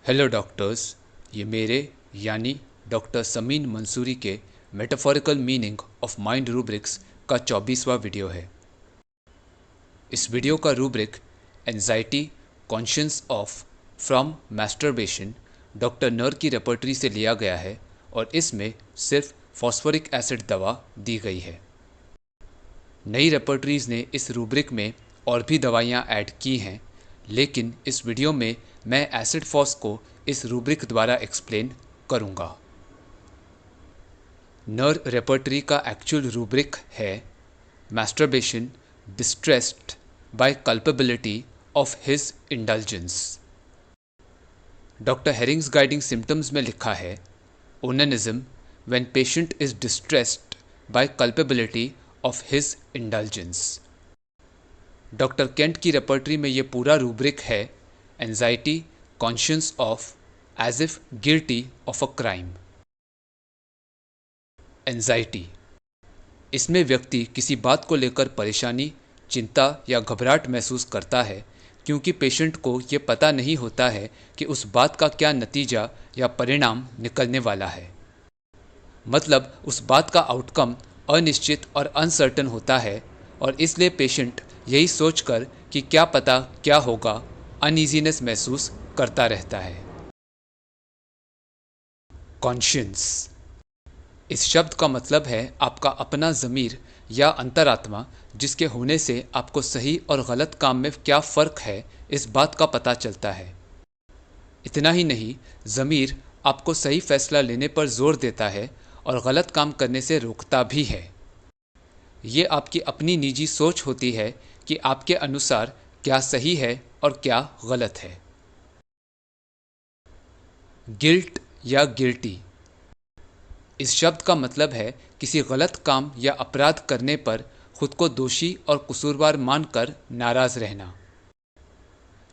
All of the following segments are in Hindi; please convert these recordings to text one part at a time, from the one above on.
हेलो डॉक्टर्स, ये मेरे यानी डॉक्टर समीन मंसूरी के metaphorical meaning of mind rubrics का 24वां वीडियो है। इस वीडियो का rubric anxiety conscious of from masturbation doctor नर की रेपर्टरी से लिया गया है और इसमें सिर्फ फॉस्फोरिक एसिड दवा दी गई है। नई रेपर्टरीज ने इस रूब्रिक में और भी दवाइयाँ ऐड की हैं, लेकिन इस वीडियो में मैं एसिड फॉस को इस रूब्रिक द्वारा एक्सप्लेन करूंगा। नर रेपर्टरी का एक्चुअल रूब्रिक है masturbation distressed by culpability of his indulgence. Doctor Hering's guiding symptoms में लिखा है onanism when patient is distressed by culpability of his indulgence. Doctor Kent की रेपर्टरी में ये पूरा रूब्रिक है anxiety conscious of as if guilty of a crime. Anxiety, इसमें व्यक्ति किसी बात को लेकर परेशानी, चिंता या घबराहट महसूस करता है क्योंकि पेशेंट को ये पता नहीं होता है कि उस बात का क्या नतीजा या परिणाम निकलने वाला है। मतलब उस बात का आउटकम अनिश्चित और अनसर्टन होता है और इसलिए पेशेंट यही सोचकर कि क्या पता क्या होगा अनईजीनेस महसूस करता रहता है। कॉन्शियंस, इस शब्द का मतलब है आपका अपना ज़मीर या अंतरात्मा, जिसके होने से आपको सही और गलत काम में क्या फ़र्क है इस बात का पता चलता है। इतना ही नहीं, ज़मीर आपको सही फैसला लेने पर जोर देता है और गलत काम करने से रोकता भी है। ये आपकी अपनी निजी सोच होती है कि आपके अनुसार क्या सही है और क्या गलत है। गिल्ट या गिल्टी, इस शब्द का मतलब है किसी गलत काम या अपराध करने पर खुद को दोषी और कसूरवार मानकर नाराज रहना।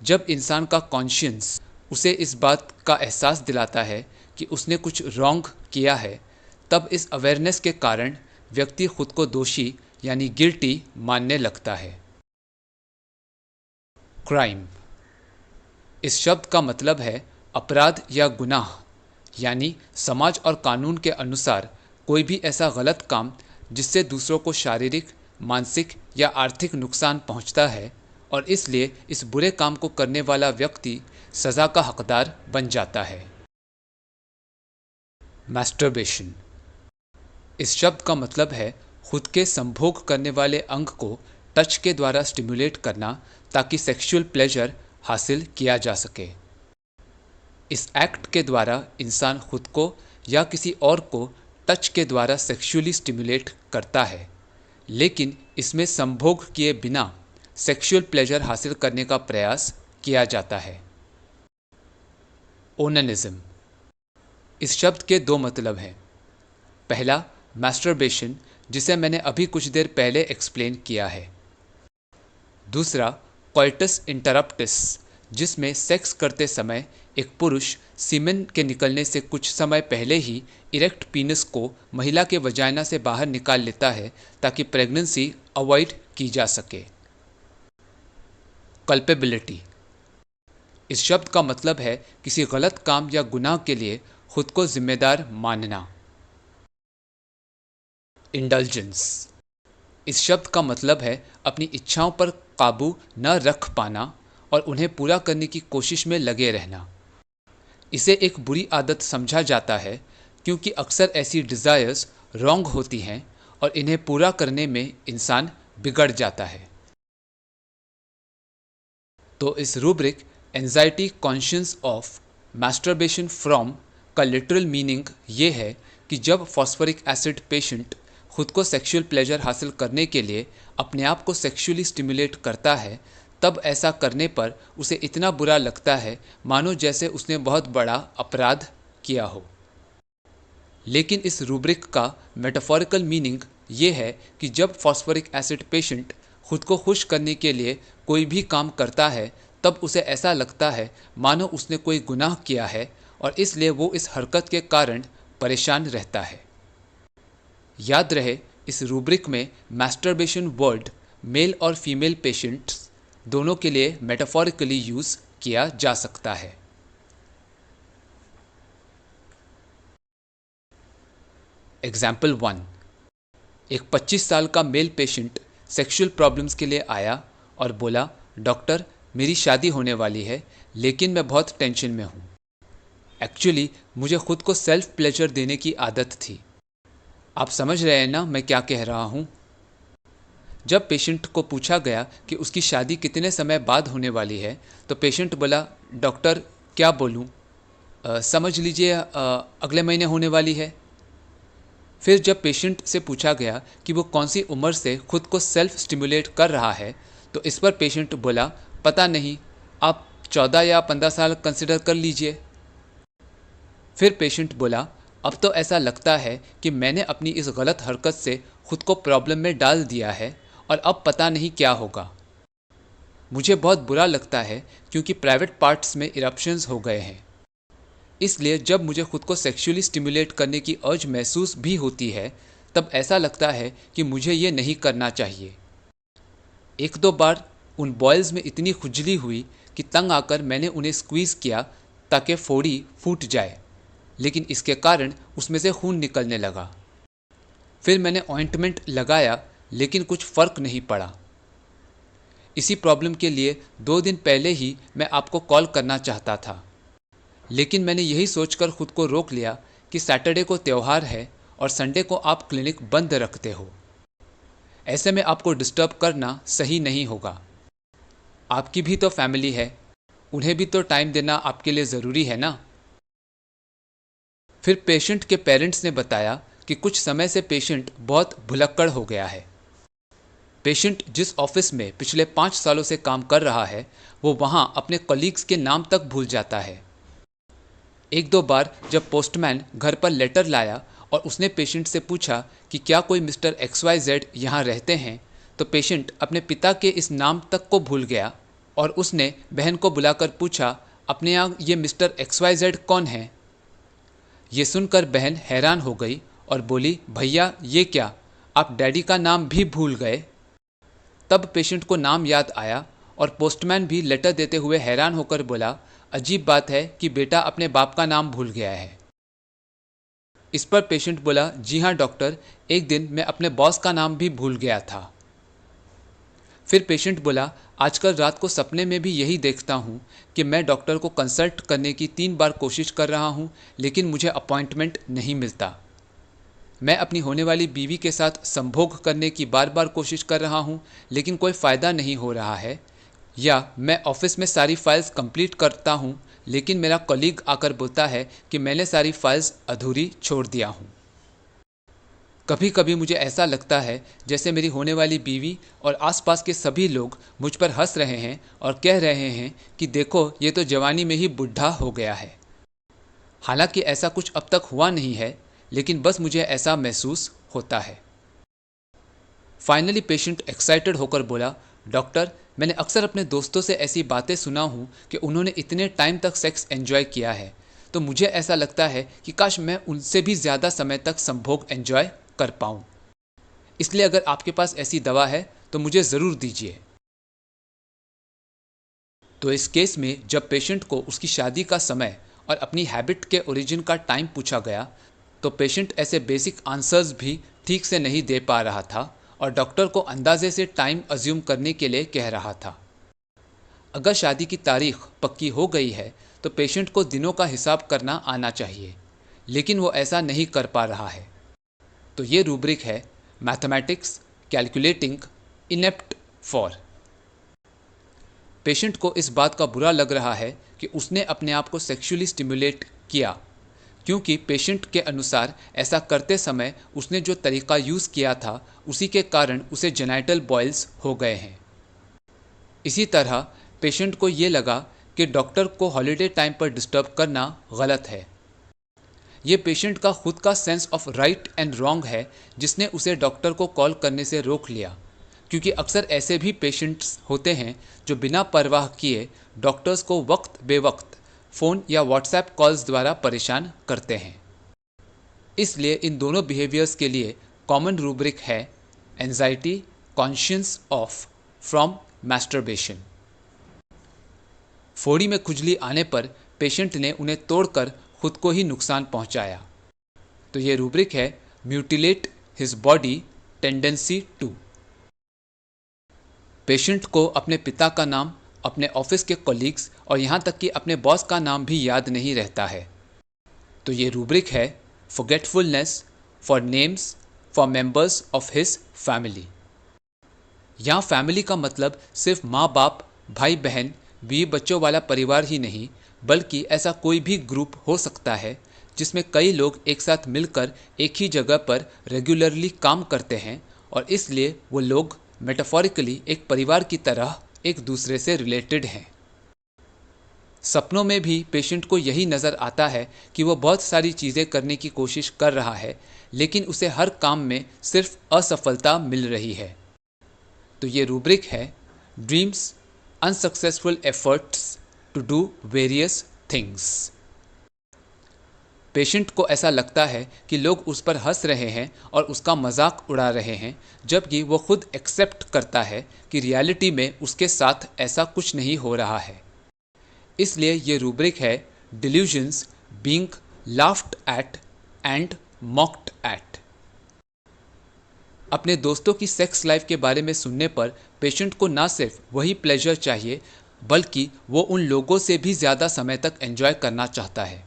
जब इंसान का कॉन्शियंस उसे इस बात का एहसास दिलाता है कि उसने कुछ रॉन्ग किया है, तब इस अवेयरनेस के कारण व्यक्ति खुद को दोषी यानी गिल्टी मानने लगता है। क्राइम, इस शब्द का मतलब है अपराध या गुनाह, यानी समाज और कानून के अनुसार कोई भी ऐसा गलत काम जिससे दूसरों को शारीरिक, मानसिक या आर्थिक नुकसान पहुंचता है और इसलिए इस बुरे काम को करने वाला व्यक्ति सज़ा का हकदार बन जाता है। मैस्टरबेशन, इस शब्द का मतलब है खुद के संभोग करने वाले अंग को टच के द्वारा स्टिमुलेट करना ताकि सेक्सुअल प्लेजर हासिल किया जा सके। इस एक्ट के द्वारा इंसान खुद को या किसी और को टच के द्वारा सेक्सुअली स्टिमुलेट करता है, लेकिन इसमें संभोग किए बिना सेक्सुअल प्लेजर हासिल करने का प्रयास किया जाता है। ओनेनिज्म, इस शब्द के दो मतलब हैं। पहला मैस्टरबेशन, जिसे मैंने अभी कुछ देर पहले एक्सप्लेन किया है। दूसरा कोइटस इंटरप्टस, जिसमें सेक्स करते समय एक पुरुष सीमेन के निकलने से कुछ समय पहले ही इरेक्ट पीनस को महिला के वजाइना से बाहर निकाल लेता है ताकि प्रेगनेंसी अवॉइड की जा सके। कल्पेबिलिटी, इस शब्द का मतलब है किसी गलत काम या गुनाह के लिए खुद को जिम्मेदार मानना। इंडल्जेंस, इस शब्द का मतलब है अपनी इच्छाओं पर काबू न रख पाना और उन्हें पूरा करने की कोशिश में लगे रहना। इसे एक बुरी आदत समझा जाता है क्योंकि अक्सर ऐसी डिज़ायर्स रॉन्ग होती हैं और इन्हें पूरा करने में इंसान बिगड़ जाता है। तो इस rubric anxiety conscious of masturbation from का लिटरल मीनिंग ये है कि जब फॉस्फोरिक एसिड पेशेंट खुद को सेक्सुअल प्लेजर हासिल करने के लिए अपने आप को सेक्सुअली स्टिमुलेट करता है, तब ऐसा करने पर उसे इतना बुरा लगता है मानो जैसे उसने बहुत बड़ा अपराध किया हो। लेकिन इस रूब्रिक का मेटाफोरिकल मीनिंग ये है कि जब फॉस्फोरिक एसिड पेशेंट खुद को खुश करने के लिए कोई भी काम करता है, तब उसे ऐसा लगता है मानो उसने कोई गुनाह किया है और इसलिए वो इस हरकत के कारण परेशान रहता है। याद रहे, इस रूब्रिक में मैस्टरबेशन वर्ड मेल और फीमेल पेशेंट्स दोनों के लिए मेटाफोरिकली यूज़ किया जा सकता है। एग्जाम्पल 1। एक 25 साल का मेल पेशेंट सेक्सुअल प्रॉब्लम्स के लिए आया और बोला, डॉक्टर मेरी शादी होने वाली है लेकिन मैं बहुत टेंशन में हूँ। एक्चुअली मुझे खुद को सेल्फ प्लेजर देने की आदत थी। आप समझ रहे हैं ना मैं क्या कह रहा हूँ। जब पेशेंट को पूछा गया कि उसकी शादी कितने समय बाद होने वाली है तो पेशेंट बोला, डॉक्टर क्या बोलूँ, समझ लीजिए अगले महीने होने वाली है। फिर जब पेशेंट से पूछा गया कि वो कौन सी उम्र से खुद को सेल्फ स्टिमुलेट कर रहा है तो इस पर पेशेंट बोला, पता नहीं, आप 14 या 15 साल कंसिडर कर लीजिए। फिर पेशेंट बोला, अब तो ऐसा लगता है कि मैंने अपनी इस गलत हरकत से खुद को प्रॉब्लम में डाल दिया है और अब पता नहीं क्या होगा। मुझे बहुत बुरा लगता है क्योंकि प्राइवेट पार्ट्स में इरप्शंस हो गए हैं। इसलिए जब मुझे खुद को सेक्सुअली स्टिमुलेट करने की अर्ज महसूस भी होती है तब ऐसा लगता है कि मुझे ये नहीं करना चाहिए। एक दो बार उन बॉयल्स में इतनी खुजली हुई कि तंग आकर मैंने उन्हें स्क्वीज़ किया ताकि फोड़ी फूट जाए, लेकिन इसके कारण उसमें से खून निकलने लगा। फिर मैंने ऑइंटमेंट लगाया लेकिन कुछ फ़र्क नहीं पड़ा। इसी प्रॉब्लम के लिए 2 दिन पहले ही मैं आपको कॉल करना चाहता था, लेकिन मैंने यही सोचकर खुद को रोक लिया कि सैटरडे को त्यौहार है और संडे को आप क्लिनिक बंद रखते हो। ऐसे में आपको डिस्टर्ब करना सही नहीं होगा। आपकी भी तो फैमिली है, उन्हें भी तो टाइम देना आपके लिए ज़रूरी है ना। फिर पेशेंट के पेरेंट्स ने बताया कि कुछ समय से पेशेंट बहुत भुलक्कड़ हो गया है। पेशेंट जिस ऑफिस में पिछले 5 सालों से काम कर रहा है वो वहाँ अपने कलीग्स के नाम तक भूल जाता है। एक दो बार जब पोस्टमैन घर पर लेटर लाया और उसने पेशेंट से पूछा कि क्या कोई मिस्टर XYZ यहाँ रहते हैं तो पेशेंट अपने पिता के इस नाम तक को भूल गया और उसने बहन को बुलाकर पूछा, अपने यहाँ ये मिस्टर XYZ कौन है। ये सुनकर बहन हैरान हो गई और बोली, भैया ये क्या, आप डैडी का नाम भी भूल गए। तब पेशेंट को नाम याद आया और पोस्टमैन भी लेटर देते हुए हैरान होकर बोला, अजीब बात है कि बेटा अपने बाप का नाम भूल गया है। इस पर पेशेंट बोला, जी हाँ डॉक्टर, एक दिन मैं अपने बॉस का नाम भी भूल गया था। फिर पेशेंट बोला, आजकल रात को सपने में भी यही देखता हूँ कि मैं डॉक्टर को कंसल्ट करने की 3 बार कोशिश कर रहा हूँ लेकिन मुझे अपॉइंटमेंट नहीं मिलता। मैं अपनी होने वाली बीवी के साथ संभोग करने की बार बार कोशिश कर रहा हूँ लेकिन कोई फ़ायदा नहीं हो रहा है। या मैं ऑफिस में सारी फाइल्स कंप्लीट करता हूँ लेकिन मेरा कलीग आकर बोलता है कि मैंने सारी फाइल्स अधूरी छोड़ दिया हूँ। कभी कभी मुझे ऐसा लगता है जैसे मेरी होने वाली बीवी और आसपास के सभी लोग मुझ पर हंस रहे हैं और कह रहे हैं कि देखो ये तो जवानी में ही बुढ़ा हो गया है। हालांकि ऐसा कुछ अब तक हुआ नहीं है लेकिन बस मुझे ऐसा महसूस होता है। फाइनली पेशेंट एक्साइटेड होकर बोला, डॉक्टर मैंने अक्सर अपने दोस्तों से ऐसी बातें सुना हूँ कि उन्होंने इतने टाइम तक सेक्स एंजॉय किया है तो मुझे ऐसा लगता है कि काश मैं उनसे भी ज़्यादा समय तक संभोग एंजॉय कर पाऊँ। इसलिए अगर आपके पास ऐसी दवा है तो मुझे ज़रूर दीजिए। तो इस केस में जब पेशेंट को उसकी शादी का समय और अपनी हैबिट के ओरिजिन का टाइम पूछा गया तो पेशेंट ऐसे बेसिक आंसर्स भी ठीक से नहीं दे पा रहा था और डॉक्टर को अंदाजे से टाइम अज्यूम करने के लिए कह रहा था। अगर शादी की तारीख पक्की हो गई है तो पेशेंट को दिनों का हिसाब करना आना चाहिए, लेकिन वो ऐसा नहीं कर पा रहा है। तो ये रूब्रिक है mathematics calculating inept for. Patient को इस बात का बुरा लग रहा है कि उसने अपने आप को सेक्सुअली स्टिमुलेट किया क्योंकि पेशेंट के अनुसार ऐसा करते समय उसने जो तरीका यूज़ किया था उसी के कारण उसे जेनाइटल बॉयल्स हो गए हैं। इसी तरह पेशेंट को ये लगा कि डॉक्टर को हॉलिडे टाइम पर डिस्टर्ब करना गलत है। ये पेशेंट का खुद का sense of right and wrong है जिसने उसे डॉक्टर को कॉल करने से रोक लिया, क्योंकि अक्सर ऐसे भी पेशेंट्स होते हैं जो बिना परवाह किए डॉक्टर्स को वक्त बेवक्त फ़ोन या व्हाट्सएप कॉल्स द्वारा परेशान करते हैं। इसलिए इन दोनों बिहेवियर्स के लिए कॉमन रूब्रिक है anxiety conscious of from masturbation. फोड़ी में खुजली आने पर पेशेंट ने उन्हें तोड़कर खुद को ही नुकसान पहुंचाया। तो ये रूब्रिक है mutilate his body tendency to. Patient को अपने पिता का नाम, अपने ऑफिस के कॉलीग्स और यहाँ तक कि अपने बॉस का नाम भी याद नहीं रहता है। तो ये रूब्रिक है forgetfulness for names for members of his family. यहाँ फैमिली का मतलब सिर्फ माँ बाप, भाई बहन, बीवी बच्चों वाला परिवार ही नहीं, बल्कि ऐसा कोई भी ग्रुप हो सकता है जिसमें कई लोग एक साथ मिलकर एक ही जगह पर रेगुलरली काम करते हैं और इसलिए वो लोग मेटाफोरिकली एक परिवार की तरह एक दूसरे से रिलेटेड हैं। सपनों में भी पेशेंट को यही नज़र आता है कि वो बहुत सारी चीज़ें करने की कोशिश कर रहा है, लेकिन उसे हर काम में सिर्फ असफलता मिल रही है। तो ये रूब्रिक है dreams unsuccessful efforts to do various things. Patient को ऐसा लगता है कि लोग उस पर हंस रहे हैं और उसका मजाक उड़ा रहे हैं, जबकि वो खुद एक्सेप्ट करता है कि रियलिटी में उसके साथ ऐसा कुछ नहीं हो रहा है। इसलिए ये रूब्रिक है delusions being laughed at and mocked at. अपने दोस्तों की सेक्स लाइफ के बारे में सुनने पर पेशेंट को ना सिर्फ वही प्लेजर चाहिए, बल्कि वो उन लोगों से भी ज़्यादा समय तक एंजॉय करना चाहता है।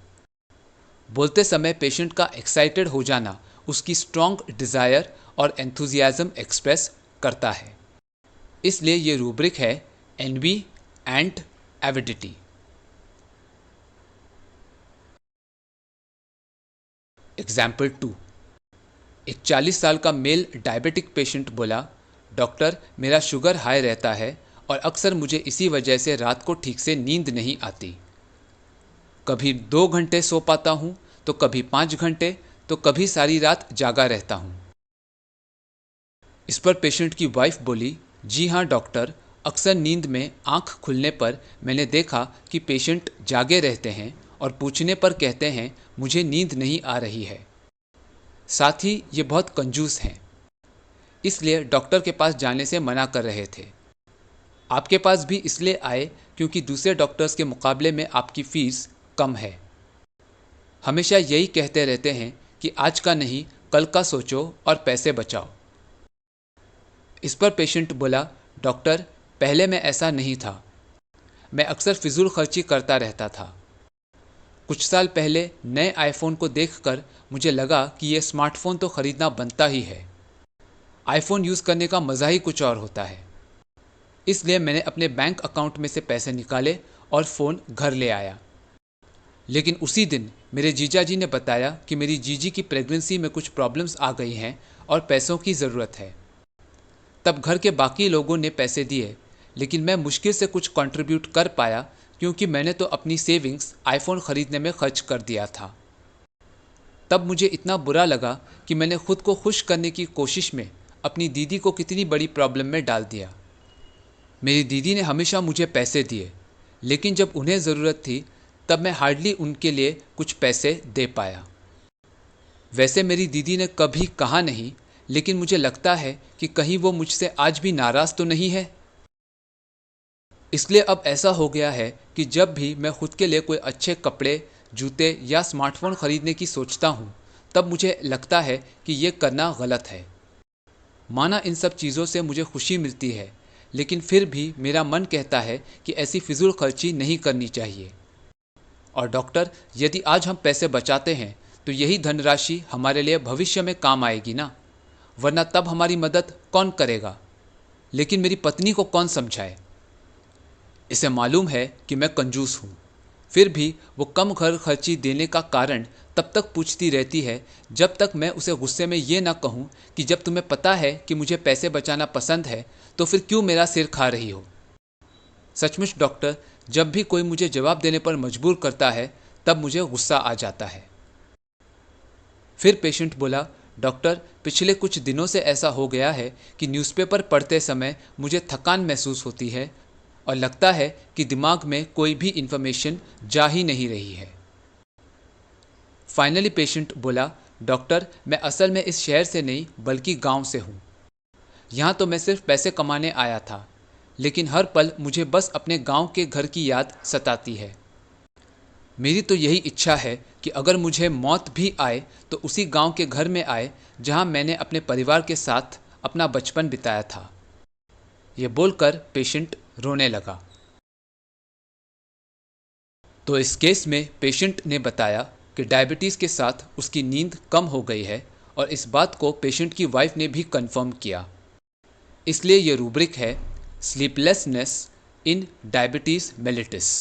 बोलते समय पेशेंट का एक्साइटेड हो जाना उसकी स्ट्रॉन्ग डिज़ायर और एंथुजियाज्म एक्सप्रेस करता है। इसलिए ये रूब्रिक है एनवी एंड एविडिटी। एग्जाम्पल 2। एक 40 साल का मेल डायबिटिक पेशेंट बोला, डॉक्टर मेरा शुगर हाई रहता है और अक्सर मुझे इसी वजह से रात को ठीक से नींद नहीं आती। कभी 2 घंटे सो पाता हूँ, तो कभी 5 घंटे, तो कभी सारी रात जागा रहता हूँ। इस पर पेशेंट की वाइफ बोली, जी हाँ डॉक्टर, अक्सर नींद में आंख खुलने पर मैंने देखा कि पेशेंट जागे रहते हैं और पूछने पर कहते हैं मुझे नींद नहीं आ रही है। साथ ही ये बहुत कंजूस हैं, इसलिए डॉक्टर के पास जाने से मना कर रहे थे। आपके पास भी इसलिए आए क्योंकि दूसरे डॉक्टर्स के मुकाबले में आपकी फ़ीस कम है। हमेशा यही कहते रहते हैं कि आज का नहीं कल का सोचो और पैसे बचाओ। इस पर पेशेंट बोला, डॉक्टर पहले मैं ऐसा नहीं था, मैं अक्सर फिजूल खर्ची करता रहता था। कुछ साल पहले नए आईफोन को देखकर मुझे लगा कि ये स्मार्टफोन तो ख़रीदना बनता ही है। आईफोन यूज़ करने का मज़ा ही कुछ और होता है। इसलिए मैंने अपने बैंक अकाउंट में से पैसे निकाले और फ़ोन घर ले आया। लेकिन उसी दिन मेरे जीजा जी ने बताया कि मेरी जीजी की प्रेगनेंसी में कुछ प्रॉब्लम्स आ गई हैं और पैसों की ज़रूरत है। तब घर के बाकी लोगों ने पैसे दिए, लेकिन मैं मुश्किल से कुछ कंट्रीब्यूट कर पाया क्योंकि मैंने तो अपनी सेविंग्स आईफोन ख़रीदने में खर्च कर दिया था। तब मुझे इतना बुरा लगा कि मैंने खुद को खुश करने की कोशिश में अपनी दीदी को कितनी बड़ी प्रॉब्लम में डाल दिया। मेरी दीदी ने हमेशा मुझे पैसे दिए, लेकिन जब उन्हें ज़रूरत थी तब मैं हार्डली उनके लिए कुछ पैसे दे पाया। वैसे मेरी दीदी ने कभी कहा नहीं, लेकिन मुझे लगता है कि कहीं वो मुझसे आज भी नाराज़ तो नहीं है। इसलिए अब ऐसा हो गया है कि जब भी मैं खुद के लिए कोई अच्छे कपड़े, जूते या स्मार्टफोन ख़रीदने की सोचता हूँ, तब मुझे लगता है कि ये करना गलत है। माना इन सब चीज़ों से मुझे खुशी मिलती है, लेकिन फिर भी मेरा मन कहता है कि ऐसी फिजूल खर्ची नहीं करनी चाहिए। और डॉक्टर, यदि आज हम पैसे बचाते हैं तो यही धनराशि हमारे लिए भविष्य में काम आएगी ना, वरना तब हमारी मदद कौन करेगा? लेकिन मेरी पत्नी को कौन समझाए? इसे मालूम है कि मैं कंजूस हूँ, फिर भी वो कम घर खर्ची देने का कारण तब तक पूछती रहती है जब तक मैं उसे गुस्से में ये ना कहूँ कि जब तुम्हें पता है कि मुझे पैसे बचाना पसंद है तो फिर क्यों मेरा सिर खा रही हो। सचमुच डॉक्टर, जब भी कोई मुझे जवाब देने पर मजबूर करता है तब मुझे गुस्सा आ जाता है। फिर पेशेंट बोला, डॉक्टर पिछले कुछ दिनों से ऐसा हो गया है कि न्यूज़पेपर पढ़ते समय मुझे थकान महसूस होती है और लगता है कि दिमाग में कोई भी इन्फॉर्मेशन जा ही नहीं रही है। फाइनली पेशेंट बोला, डॉक्टर मैं असल में इस शहर से नहीं बल्कि गांव से हूँ। यहाँ तो मैं सिर्फ पैसे कमाने आया था, लेकिन हर पल मुझे बस अपने गांव के घर की याद सताती है। मेरी तो यही इच्छा है कि अगर मुझे मौत भी आए तो उसी गांव के घर में आए जहां मैंने अपने परिवार के साथ अपना बचपन बिताया था। ये बोलकर पेशेंट रोने लगा। तो इस केस में पेशेंट ने बताया कि डायबिटीज़ के साथ उसकी नींद कम हो गई है और इस बात को पेशेंट की वाइफ ने भी कंफर्म किया। इसलिए ये रूब्रिक है स्लीपलेसनेस इन डायबिटीज़ मेलिटस।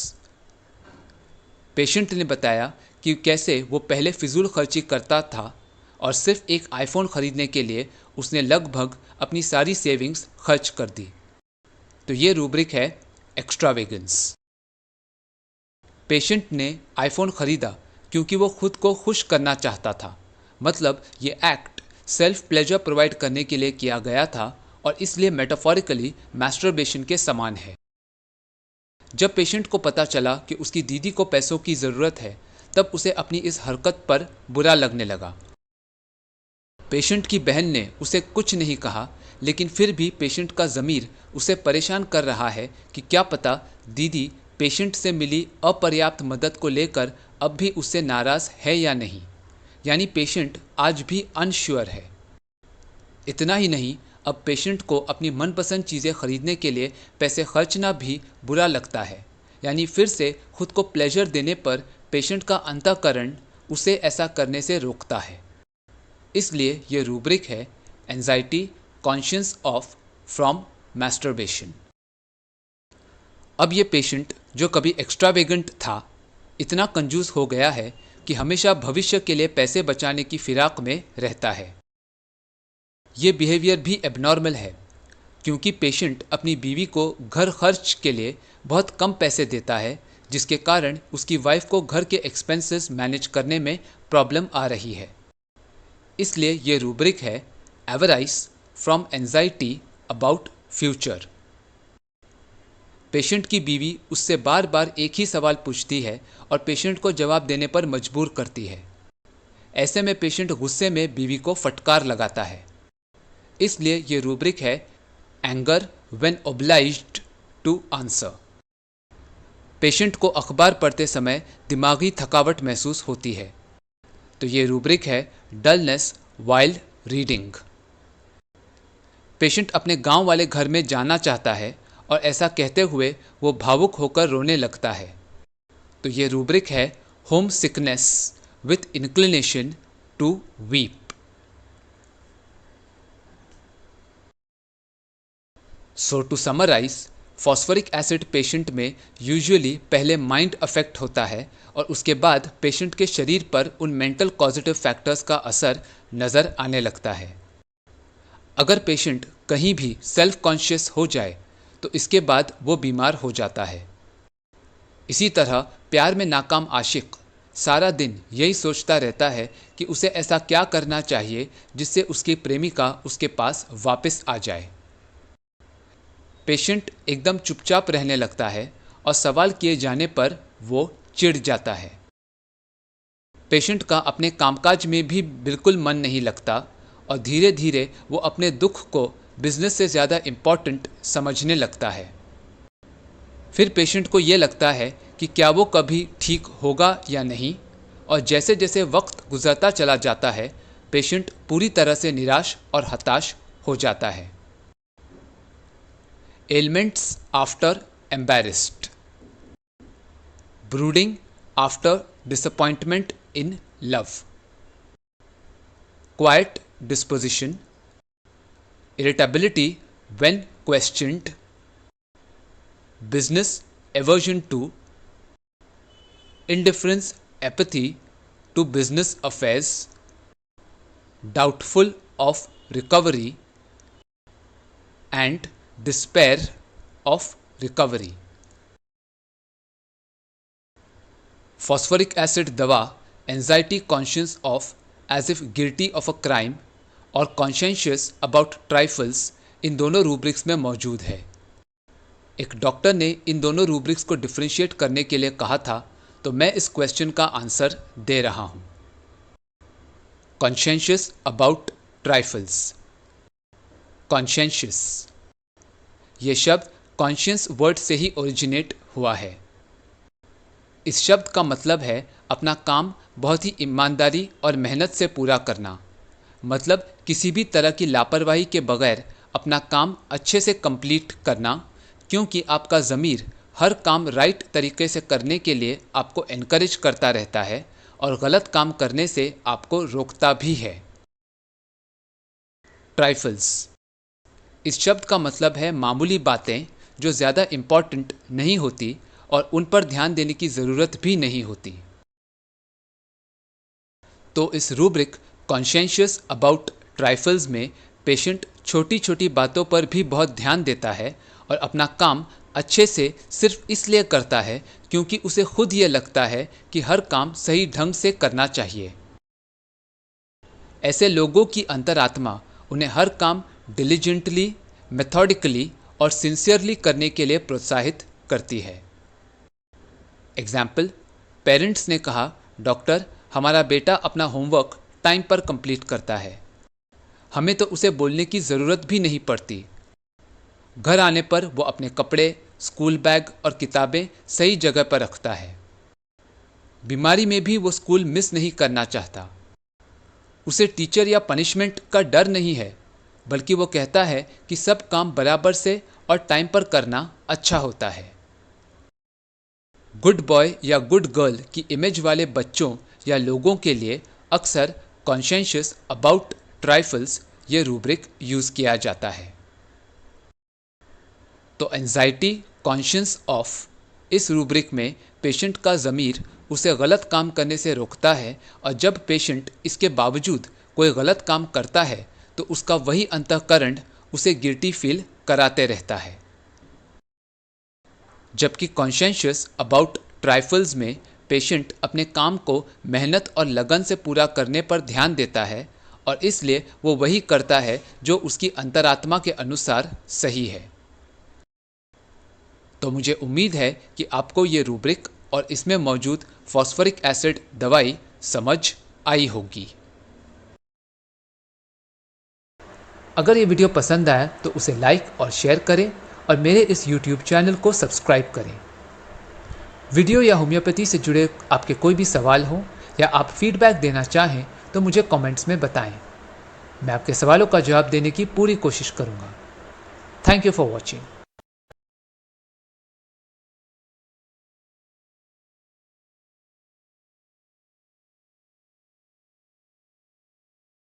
पेशेंट ने बताया कि कैसे वो पहले फिजूल खर्ची करता था और सिर्फ एक आईफोन खरीदने के लिए उसने लगभग अपनी सारी सेविंग्स खर्च कर दी। तो ये रूब्रिक है एक्स्ट्रावेगेंस। पेशेंट ने आईफोन खरीदा क्योंकि वो खुद को खुश करना चाहता था। मतलब ये एक्ट सेल्फ प्लेजर प्रोवाइड करने के लिए किया गया था और इसलिए मेटाफोरिकली मैस्टरबेशन के समान है। जब पेशेंट को पता चला कि उसकी दीदी को पैसों की ज़रूरत है तब उसे अपनी इस हरकत पर बुरा लगने लगा। पेशेंट की बहन ने उसे कुछ नहीं कहा, लेकिन फिर भी पेशेंट का ज़मीर उसे परेशान कर रहा है कि क्या पता दीदी पेशेंट से मिली अपर्याप्त मदद को लेकर अब भी उससे नाराज़ है या नहीं। यानी पेशेंट आज भी अनश्योर है। इतना ही नहीं, अब पेशेंट को अपनी मनपसंद चीज़ें खरीदने के लिए पैसे खर्चना भी बुरा लगता है। यानी फिर से खुद को प्लेजर देने पर पेशेंट का अंतःकरण उसे ऐसा करने से रोकता है। इसलिए ये रूब्रिक है anxiety conscious of from masturbation. अब ये पेशेंट जो कभी एक्स्ट्रावेगेंट था इतना कंजूस हो गया है कि हमेशा भविष्य के लिए पैसे बचाने की फिराक में रहता है। ये बिहेवियर भी एबनॉर्मल है क्योंकि पेशेंट अपनी बीवी को घर खर्च के लिए बहुत कम पैसे देता है, जिसके कारण उसकी वाइफ को घर के एक्सपेंसेस मैनेज करने में प्रॉब्लम आ रही है। इसलिए ये रूब्रिक है avarice from anxiety about future. Patient की बीवी उससे बार बार एक ही सवाल पूछती है और पेशेंट को जवाब देने पर मजबूर करती है। ऐसे में पेशेंट गुस्से में बीवी को फटकार लगाता है। इसलिए ये रूब्रिक है anger when obliged to answer. Patient को अखबार पढ़ते समय दिमागी थकावट महसूस होती है, तो ये रूब्रिक है डलनेस वाइल रीडिंग। पेशेंट अपने गांव वाले घर में जाना चाहता है और ऐसा कहते हुए वो भावुक होकर रोने लगता है, तो ये रूब्रिक है home sickness with inclination to weep. So to summarize, phosphoric acid patient में यूजुअली पहले माइंड अफेक्ट होता है और उसके बाद पेशेंट के शरीर पर उन मेंटल पॉजिटिव फैक्टर्स का असर नज़र आने लगता है। अगर पेशेंट कहीं भी सेल्फ कॉन्शियस हो जाए तो इसके बाद वो बीमार हो जाता है। इसी तरह प्यार में नाकाम आशिक सारा दिन यही सोचता रहता है कि उसे ऐसा क्या करना चाहिए जिससे उसकी प्रेमिका उसके पास वापस आ जाए। पेशेंट एकदम चुपचाप रहने लगता है और सवाल किए जाने पर वो चिढ़ जाता है। पेशेंट का अपने कामकाज में भी बिल्कुल मन नहीं लगता और धीरे धीरे वो अपने दुख को बिजनेस से ज़्यादा इम्पॉर्टेंट समझने लगता है। फिर पेशेंट को ये लगता है कि क्या वो कभी ठीक होगा या नहीं, और जैसे जैसे वक्त गुजरता चला जाता है पेशेंट पूरी तरह से निराश और हताश हो जाता है। Elements after embarrassed, brooding after disappointment in love, quite disposition, irritability when questioned, business aversion to, indifference apathy to business affairs, doubtful of recovery, and despair of recovery. Phosphoric acid दवा anxiety conscious of as if guilty of a crime और कॉन्शियस अबाउट ट्राइफल्स इन दोनों रूब्रिक्स में मौजूद है। एक डॉक्टर ने इन दोनों रूब्रिक्स को डिफ्रेंशिएट करने के लिए कहा था, तो मैं इस क्वेश्चन का आंसर दे रहा हूं। Conscious about ट्राइफल्स। कॉन्शियस, ये शब्द कॉन्शियस वर्ड से ही ओरिजिनेट हुआ है। इस शब्द का मतलब है अपना काम बहुत ही ईमानदारी और मेहनत से पूरा करना। मतलब किसी भी तरह की लापरवाही के बगैर अपना काम अच्छे से कंप्लीट करना, क्योंकि आपका ज़मीर हर काम राइट तरीके से करने के लिए आपको एनकरेज करता रहता है और गलत काम करने से आपको रोकता भी है। ट्राइफल्स, इस शब्द का मतलब है मामूली बातें जो ज़्यादा इम्पॉर्टेंट नहीं होती और उन पर ध्यान देने की ज़रूरत भी नहीं होती। तो इस रूब्रिक कॉन्शियस अबाउट ट्राइफल्स में पेशेंट छोटी छोटी बातों पर भी बहुत ध्यान देता है और अपना काम अच्छे से सिर्फ इसलिए करता है क्योंकि उसे खुद ये लगता है कि हर काम सही ढंग से करना चाहिए। ऐसे लोगों की अंतरात्मा उन्हें हर काम डिलीजेंटली, मेथोडिकली और सिंसियरली करने के लिए प्रोत्साहित करती है। एग्जाम्पल, पेरेंट्स ने कहा, डॉक्टर हमारा बेटा अपना होमवर्क टाइम पर कंप्लीट करता है, हमें तो उसे बोलने की ज़रूरत भी नहीं पड़ती। घर आने पर वो अपने कपड़े, स्कूल बैग और किताबें सही जगह पर रखता है। बीमारी में भी वो स्कूल मिस नहीं करना चाहता। उसे टीचर या पनिशमेंट का डर नहीं है, बल्कि वो कहता है कि सब काम बराबर से और टाइम पर करना अच्छा होता है। गुड बॉय या गुड गर्ल की इमेज वाले बच्चों या लोगों के लिए अक्सर कॉन्शियस अबाउट ट्राइफल्स ये रूब्रिक यूज़ किया जाता है। तो एंजाइटी कॉन्शियस ऑफ, इस रूब्रिक में पेशेंट का ज़मीर उसे गलत काम करने से रोकता है और जब पेशेंट इसके बावजूद कोई गलत काम करता है तो उसका वही अंतःकरण उसे गिल्टी फील कराते रहता है। जबकि कॉन्शियस अबाउट ट्राइफल्स में पेशेंट अपने काम को मेहनत और लगन से पूरा करने पर ध्यान देता है और इसलिए वो वही करता है जो उसकी अंतरात्मा के अनुसार सही है। तो मुझे उम्मीद है कि आपको ये रूब्रिक और इसमें मौजूद फॉस्फोरिक एसिड दवाई समझ आई होगी। अगर ये वीडियो पसंद आया तो उसे लाइक और शेयर करें और मेरे इस YouTube चैनल को सब्सक्राइब करें। वीडियो या होम्योपैथी से जुड़े आपके कोई भी सवाल हो या आप फीडबैक देना चाहें तो मुझे कमेंट्स में बताएं। मैं आपके सवालों का जवाब देने की पूरी कोशिश करूंगा। Thank you for watching.